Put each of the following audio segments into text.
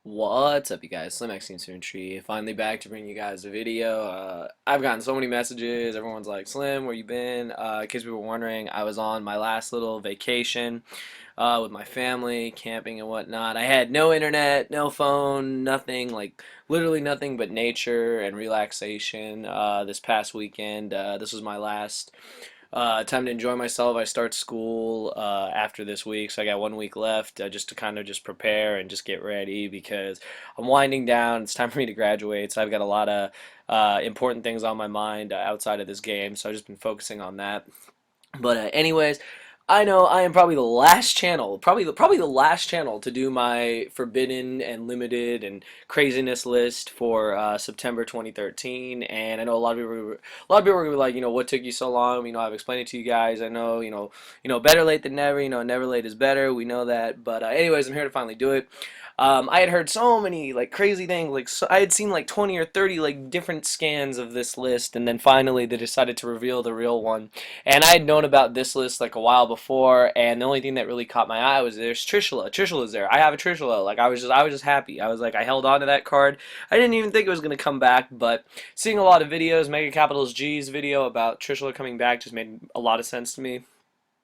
What's up, you guys? Slim X Tree. Finally back to bring you guys a video. I've gotten so many messages. Everyone's like, Slim, where you been? In case we were wondering, I was on my last little vacation with my family, camping and whatnot. I had no internet, no phone, nothing, like literally nothing but nature and relaxation this past weekend. This was my last time to enjoy myself. I start school after this week, so I got 1 week left just to kind of just prepare and just get ready because I'm winding down. It's time for me to graduate, so I've got a lot of important things on my mind outside of this game, so I've just been focusing on that. But anyways, I know I am probably the last channel, probably the last channel to do my forbidden and limited and craziness list for September 2013. And I know a lot of people are gonna be like, what took you so long? I've explained it to you guys. I know, better late than never. Never late is better. We know that. But anyways, I'm here to finally do it. I had heard so many like crazy things. I had seen like 20 or 30 like different scans of this list, and then finally they decided to reveal the real one. And I had known about this list like a while before, and the only thing that really caught my eye was there's Trishula. Trishula's there. I have a Trishula. Like I was just happy. I was like I held on to that card. I didn't even think it was gonna come back, but seeing a lot of videos, Mega Capitals G's video about Trishula coming back just made a lot of sense to me.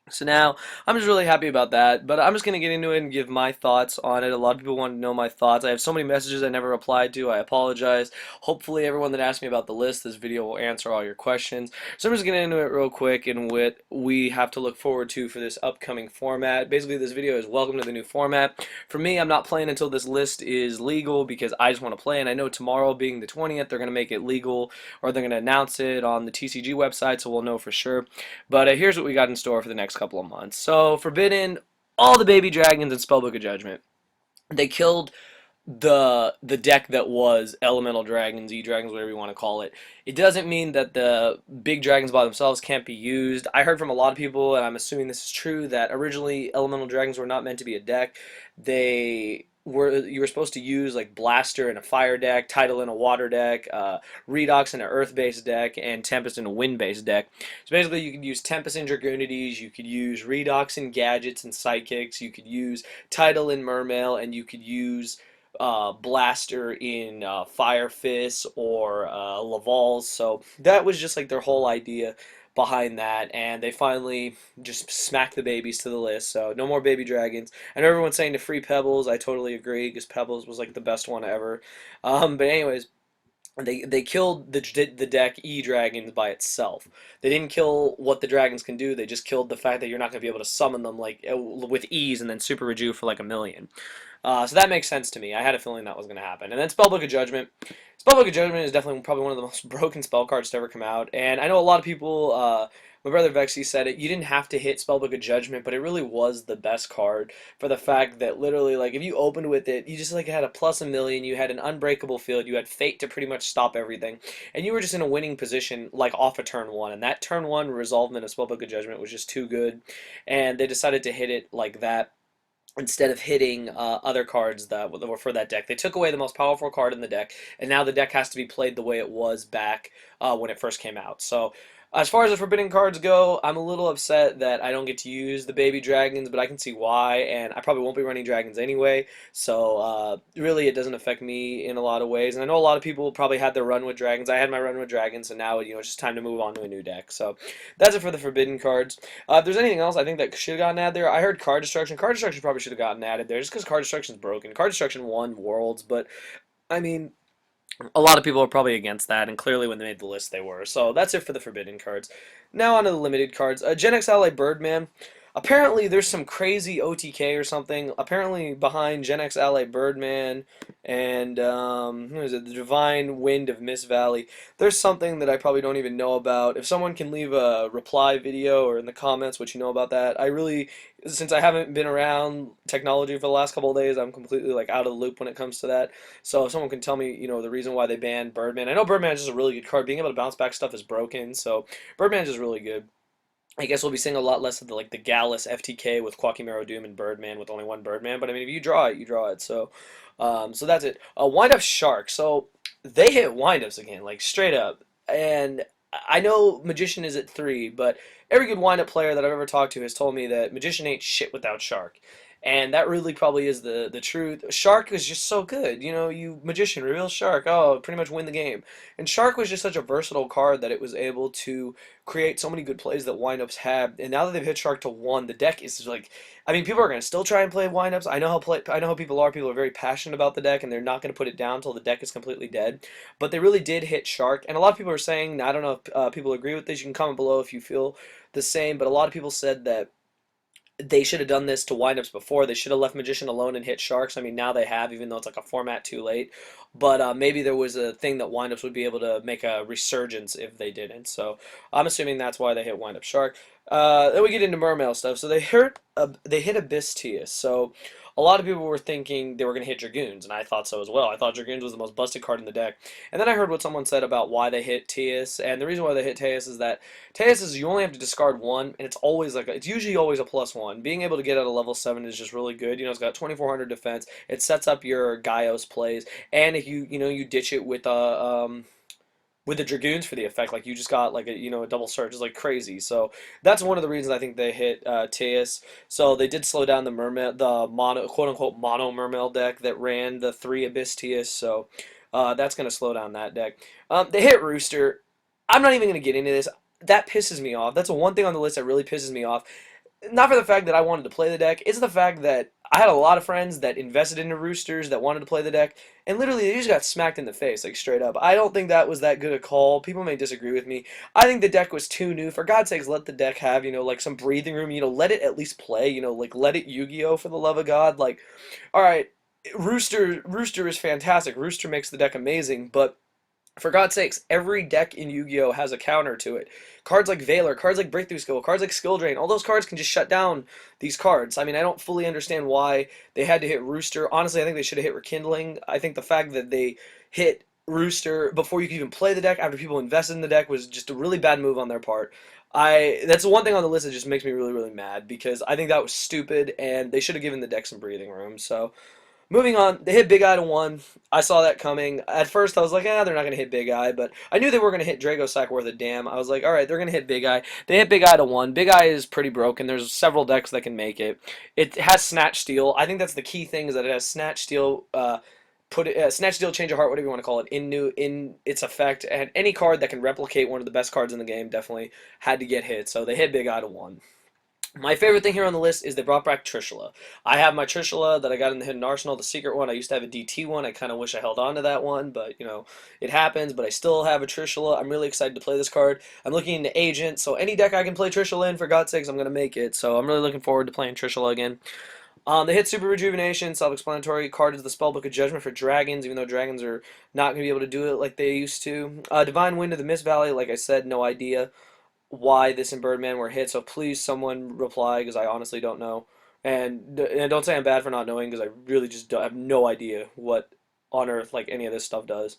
So now I'm just really happy about that, but I'm just gonna get into it and give my thoughts on it. A lot of people want to know my thoughts. I have so many messages I never replied to. I apologize. Hopefully, everyone that asked me about the list, this video will answer all your questions. So I'm just getting into it real quick and what we have to look forward to for this upcoming format. Basically, this video is welcome to the new format. For me, I'm not playing until this list is legal because I just want to play, and I know tomorrow being the 20th, they're gonna make it legal or they're gonna announce it on the TCG website, so we'll know for sure. But here's what we got in store for the next couple of months. So, Forbidden, all the baby dragons in Spellbook of Judgment. They killed the deck that was Elemental Dragons, E-Dragons, whatever you want to call it. It doesn't mean that the big dragons by themselves can't be used. I heard from a lot of people, and I'm assuming this is true, that originally Elemental Dragons were not meant to be a deck. You were supposed to use like Blaster in a fire deck, Tidal in a water deck, Redox in an earth-based deck, and Tempest in a wind-based deck. So basically, you could use Tempest in Dragonities, you could use Redox in Gadgets and Psychics, you could use Tidal in Mermail, and you could use Blaster in Fire Fist or Laval's. So that was just like their whole idea behind that, and they finally just smacked the babies to the list. So no more baby dragons. I know everyone's saying to free Pebbles. I totally agree because Pebbles was like the best one ever. But anyways, they killed the deck E-Dragons by itself. They didn't kill what the dragons can do. They just killed the fact that you're not going to be able to summon them like with ease and then super reju for like a million. So that makes sense to me. I had a feeling that was going to happen. And then Spellbook of Judgment. Spellbook of Judgment is definitely probably one of the most broken spell cards to ever come out. And I know a lot of people, my brother Vexy said it, you didn't have to hit Spellbook of Judgment, but it really was the best card for the fact that literally, like, if you opened with it, you just, like, had a plus a million, you had an unbreakable field, you had Fate to pretty much stop everything, and you were just in a winning position, like, off of turn one. And that turn one resolvement of Spellbook of Judgment was just too good, and they decided to hit it like that instead of hitting other cards that were for that deck. They took away the most powerful card in the deck, and now the deck has to be played the way it was back when it first came out. So as far as the forbidden cards go, I'm a little upset that I don't get to use the baby dragons, but I can see why, and I probably won't be running dragons anyway, so really it doesn't affect me in a lot of ways. And I know a lot of people probably had their run with dragons. I had my run with dragons, so now it's just time to move on to a new deck. So that's it for the forbidden cards. If there's anything else I think that should have gotten added there, I heard card destruction. Card destruction probably should have gotten added there just because card destruction is broken. Card destruction won Worlds, but I mean, a lot of people are probably against that, and clearly when they made the list they were. So that's it for the forbidden cards. Now on to the limited cards. Gen X Ally Birdman. Apparently there's some crazy OTK or something. Apparently behind Gen X Ally Birdman and who is it? The Divine Wind of Mist Valley. There's something that I probably don't even know about. If someone can leave a reply video or in the comments what you know about that, I really, since I haven't been around technology for the last couple of days, I'm completely like out of the loop when it comes to that. So if someone can tell me, the reason why they banned Birdman. I know Birdman is just a really good card. Being able to bounce back stuff is broken, so Birdman is just really good. I guess we'll be seeing a lot less of the Gallus FTK with Quackimero Doom and Birdman with only one Birdman. But I mean, if you draw it, you draw it. So, so that's it. Wind Up Shark. So they hit windups again, like straight up. And I know Magician is at 3, but every good wind up player that I've ever talked to has told me that Magician ain't shit without Shark. and that really probably is the truth. Shark is just so good. You know, you magician, reveal shark. Oh, pretty much win the game. And Shark was just such a versatile card that it was able to create so many good plays that windups had. And now that they've hit Shark to 1, the deck is like, I mean, people are going to still try and play windups. I know how people are. People are very passionate about the deck, and they're not going to put it down until the deck is completely dead. But they really did hit Shark, and a lot of people are saying, I don't know if people agree with this. You can comment below if you feel the same. But a lot of people said that they should have done this to windups before. They should have left Magician alone and hit Sharks. I mean, now they have, even though it's like a format too late. But maybe there was a thing that windups would be able to make a resurgence if they didn't. So I'm assuming that's why they hit windup Shark. Then we get into Mermail stuff. So they hit Abyss Tias. So a lot of people were thinking they were going to hit Dragoons, and I thought so as well. I thought Dragoons was the most busted card in the deck. And then I heard what someone said about why they hit Tias, and the reason why they hit Tias is that Tejas is you only have to discard one, and it's always it's usually always a +1. Being able to get at a level 7 is just really good. You know, it's got 2400 defense. It sets up your Gaios plays, and if you ditch it with the Dragoons for the effect, like you just got like a double surge is like crazy. So that's one of the reasons I think they hit Tejas. So they did slow down the mono quote unquote mono Mermail deck that ran the 3 Abyss Tejas. So that's gonna slow down that deck. They hit Rooster. I'm not even gonna get into this. That pisses me off. That's the one thing on the list that really pisses me off. Not for the fact that I wanted to play the deck, it's the fact that I had a lot of friends that invested into Roosters that wanted to play the deck, and literally they just got smacked in the face, like straight up. I don't think that was that good a call. People may disagree with me. I think the deck was too new. For God's sakes, let the deck have, like some breathing room, let it at least play, like let it Yu-Gi-Oh! For the love of God. Like, alright, Rooster is fantastic. Rooster makes the deck amazing, but for God's sakes, every deck in Yu-Gi-Oh! Has a counter to it. Cards like Valor, cards like Breakthrough Skill, cards like Skill Drain, all those cards can just shut down these cards. I mean, I don't fully understand why they had to hit Rooster. Honestly, I think they should have hit Rekindling. I think the fact that they hit Rooster before you could even play the deck, after people invested in the deck, was just a really bad move on their part. That's the one thing on the list that just makes me really, really mad, because I think that was stupid, and they should have given the deck some breathing room. So moving on, they hit Big Eye to 1. I saw that coming. At first, I was like, they're not going to hit Big Eye, but I knew they were going to hit Dragossack worth a damn. I was like, alright, they're going to hit Big Eye. They hit Big Eye to 1. Big Eye is pretty broken. There's several decks that can make it. It has Snatch Steal. I think that's the key thing, is that it has Snatch Steal, Snatch Steal, Change of Heart, whatever you want to call it, in its effect, and any card that can replicate one of the best cards in the game definitely had to get hit, so they hit Big Eye to 1. My favorite thing here on the list is they brought back Trishula. I have my Trishula that I got in the Hidden Arsenal, the secret one. I used to have a DT one. I kind of wish I held on to that one, but, it happens. But I still have a Trishula. I'm really excited to play this card. I'm looking into Agent, so any deck I can play Trishula in, for God's sakes, I'm going to make it. So I'm really looking forward to playing Trishula again. They hit Super Rejuvenation, self-explanatory. Card is the Spellbook of Judgment for dragons, even though dragons are not going to be able to do it like they used to. Divine Wind of the Mist Valley, like I said, no idea why this and Birdman were hit, so please someone reply, because I honestly don't know. And don't say I'm bad for not knowing, because I really just have no idea what on earth like any of this stuff does.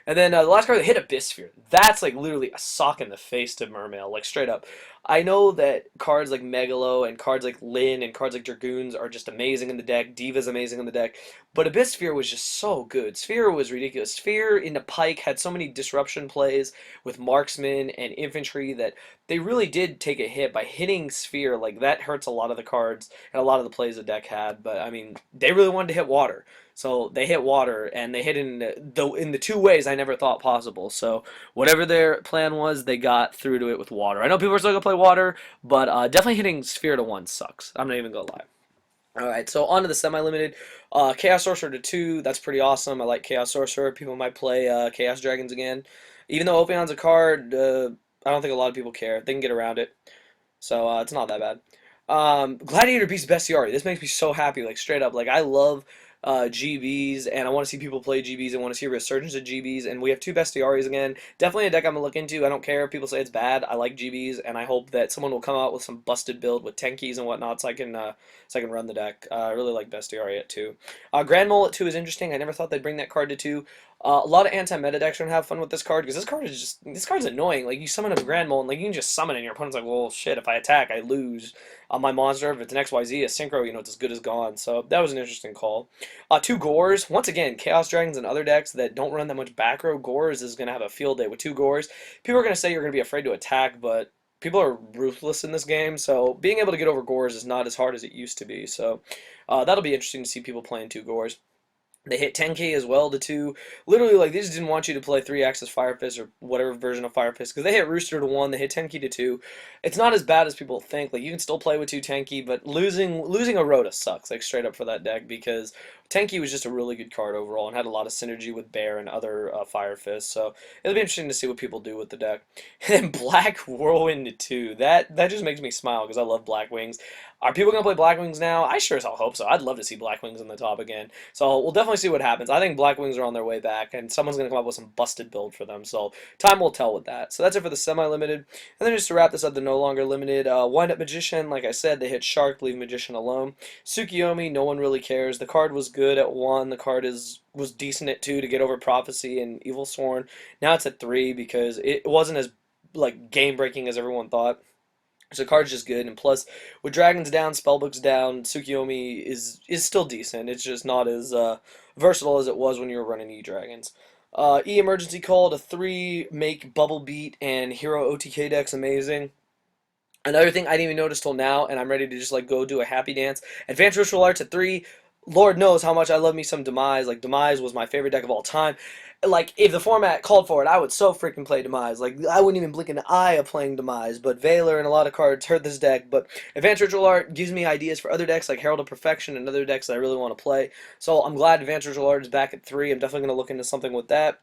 And then the last card that hit Abyss Sphere. That's like literally a sock in the face to Mermail, like straight up. I know that cards like Megalo and cards like Lyn and cards like Dragoons are just amazing in the deck. Diva's amazing in the deck. But Abyss Sphere was just so good. Sphere was ridiculous. Sphere into Pike had so many disruption plays with marksmen and infantry that they really did take a hit by hitting Sphere. Like, that hurts a lot of the cards and a lot of the plays the deck had. But I mean, they really wanted to hit water. So they hit water, and they hit in the 2 ways I never thought possible. So whatever their plan was, they got through to it with water. I know people are still gonna play water, but definitely hitting Sphere to 1 sucks. I'm not even gonna lie. Alright, so on to the semi-limited. Chaos Sorcerer to 2, that's pretty awesome. I like Chaos Sorcerer. People might play Chaos Dragons again. Even though Opion's a card, I don't think a lot of people care. They can get around it. So it's not that bad. Gladiator Beast Bestiary. This makes me so happy, like straight up. Like, I love GBs, and I want to see people play GBs. I want to see a resurgence of GBs, and we have 2 Bestiaries again. Definitely a deck I'm going to look into. I don't care if people say it's bad. I like GBs, and I hope that someone will come out with some busted build with Tenkies and whatnot, so I can run the deck. I really like Bestiary at 2. Grand Mole at 2 is interesting. I never thought they'd bring that card to 2. A lot of anti-meta decks are gonna have fun with this card, because this card's annoying. Like, you summon a Grand Mole, and like you can just summon it, and your opponent's like, well, shit, if I attack, I lose on my monster. If it's an XYZ, a Synchro, it's as good as gone. So that was an interesting call. 2 Gores. Once again, Chaos Dragons and other decks that don't run that much back row, Gores is gonna have a field day with 2 Gores. People are gonna say you're gonna be afraid to attack, but people are ruthless in this game, so being able to get over Gores is not as hard as it used to be. So that'll be interesting to see people playing 2 Gores. They hit 10k as well to 2. Literally, like, they just didn't want you to play 3 Axis Fire Fist or whatever version of Fire Fist, because they hit Rooster to 1, they hit 10k to 2. It's not as bad as people think. Like, you can still play with 2 Tenki, but losing a Rhoda sucks, like, straight up for that deck, because Tenki was just a really good card overall and had a lot of synergy with Bear and other Fire Fists, so it'll be interesting to see what people do with the deck. And then Black Whirlwind to 2. That just makes me smile, because I love Black Wings. Are people going to play Black Wings now? I sure as hell hope so. I'd love to see Black Wings on the top again. So we'll definitely see what happens. I think Black Wings are on their way back, and someone's going to come up with some busted build for them. So time will tell with that. So that's it for the semi-limited. And then just to wrap this up, the no longer limited. Wind Up Magician, like I said, they hit Shark, leave Magician alone. Tsukiyomi, no one really cares. The card was good at 1. The card was decent at 2 to get over Prophecy and Evil Sworn. Now it's at 3 because it wasn't as like game-breaking as everyone thought. So the card's just good, and plus, with Dragons down, Spellbooks down, Tsukiyomi is still decent. It's just not as versatile as it was when you were running E-Dragons. E-Emergency Call to 3, make Bubble Beat and Hero OTK decks amazing. Another thing I didn't even notice till now, and I'm ready to just like go do a happy dance. Advanced Ritual Arts at 3. Lord knows how much I love me some Demise. Like, Demise was my favorite deck of all time. Like, if the format called for it, I would so freaking play Demise. Like, I wouldn't even blink an eye of playing Demise. But Valor and a lot of cards hurt this deck. But Advanced Ritual Art gives me ideas for other decks like Herald of Perfection and other decks that I really want to play. So I'm glad Advanced Ritual Art is back at 3. I'm definitely going to look into something with that.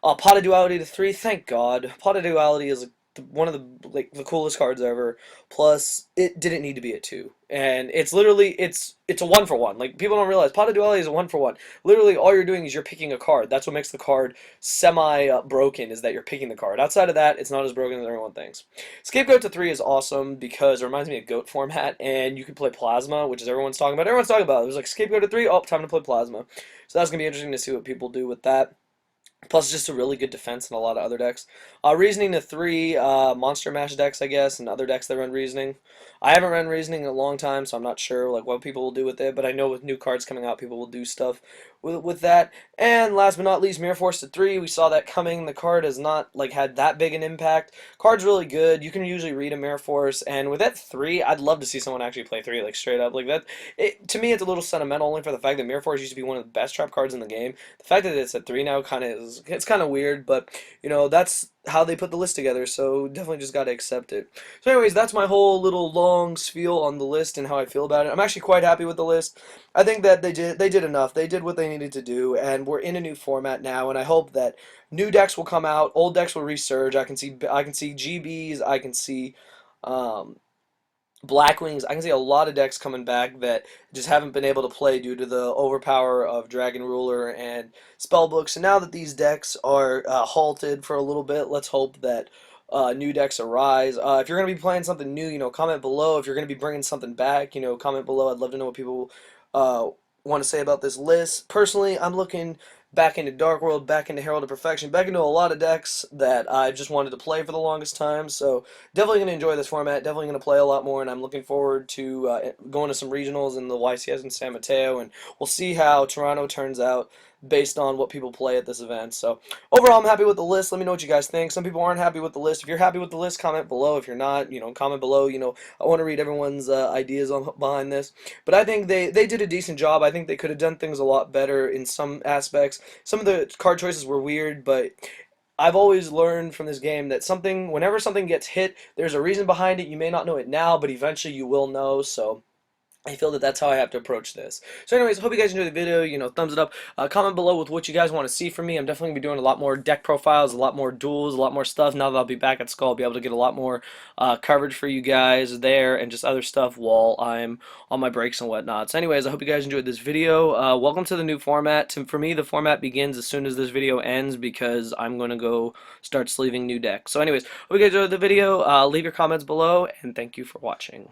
Pot of Duality to 3. Thank God. Pot of Duality is one of the coolest cards ever. Plus, it didn't need to be at 2, and it's literally it's a 1-for-1. Like, people don't realize Pot of Duality is a 1-for-1. Literally, all you're doing is you're picking a card. That's what makes the card semi broken, is that you're picking the card. Outside of that, it's not as broken as everyone thinks. Scapegoat to 3 is awesome because it reminds me of Goat format, and you can play Plasma, which is everyone's talking about. Everyone's talking about it. It was like Scapegoat to 3. Oh, time to play Plasma. So that's gonna be interesting to see what people do with that. Plus, just a really good defense in a lot of other decks. Reasoning to 3, Monster Mash decks, I guess, and other decks that run Reasoning. I haven't run Reasoning in a long time, so I'm not sure like what people will do with it, but I know with new cards coming out, people will do stuff with that. And last but not least, Mirror Force to 3. We saw that coming. The card has not like had that big an impact. Card's really good. You can usually read a Mirror Force, and with that 3, I'd love to see someone actually play 3, like straight up. Like that, to me, it's a little sentimental only for the fact that Mirror Force used to be one of the best trap cards in the game. The fact that it's at 3 now kind of is, it's kind of weird, but you know, that's how they put the list together, so definitely just got to accept it. So anyways, that's my whole little long spiel on the list and how I feel about it. I'm actually quite happy with the list. I think that they did enough. They did what they needed to do, and we're in a new format now, and I hope that new decks will come out, old decks will resurge. I can see GBs, I can see um, Black Wings. I can see a lot of decks coming back that just haven't been able to play due to the overpower of Dragon Ruler and Spellbook. So now that these decks are halted for a little bit, let's hope that new decks arise. If you're going to be playing something new, you know, comment below. If you're going to be bringing something back, you know, comment below. I'd love to know what people uh, want to say about this list. Personally, I'm looking back into Dark World, back into Herald of Perfection, back into a lot of decks that I just wanted to play for the longest time. So definitely going to enjoy this format, definitely going to play a lot more, and I'm looking forward to going to some regionals in the YCS in San Mateo, and we'll see how Toronto turns out based on what people play at this event. So overall, I'm happy with the list. Let me know what you guys think. Some people aren't happy with the list. If you're happy with the list, comment below. If you're not, you know, comment below. You know, I want to read everyone's ideas behind this. But I think they did a decent job. I think they could have done things a lot better in some aspects. Some of the card choices were weird, but I've always learned from this game that whenever something gets hit, there's a reason behind it. You may not know it now, but eventually you will know. So I feel that that's how I have to approach this. So anyways, hope you guys enjoyed the video. You know, thumbs it up. Comment below with what you guys want to see from me. I'm definitely going to be doing a lot more deck profiles, a lot more duels, a lot more stuff. Now that I'll be back at Skull, I'll be able to get a lot more coverage for you guys there and just other stuff while I'm on my breaks and whatnot. So anyways, I hope you guys enjoyed this video. Welcome to the new format. For me, the format begins as soon as this video ends because I'm going to go start sleeving new decks. So anyways, hope you guys enjoyed the video. Leave your comments below, and thank you for watching.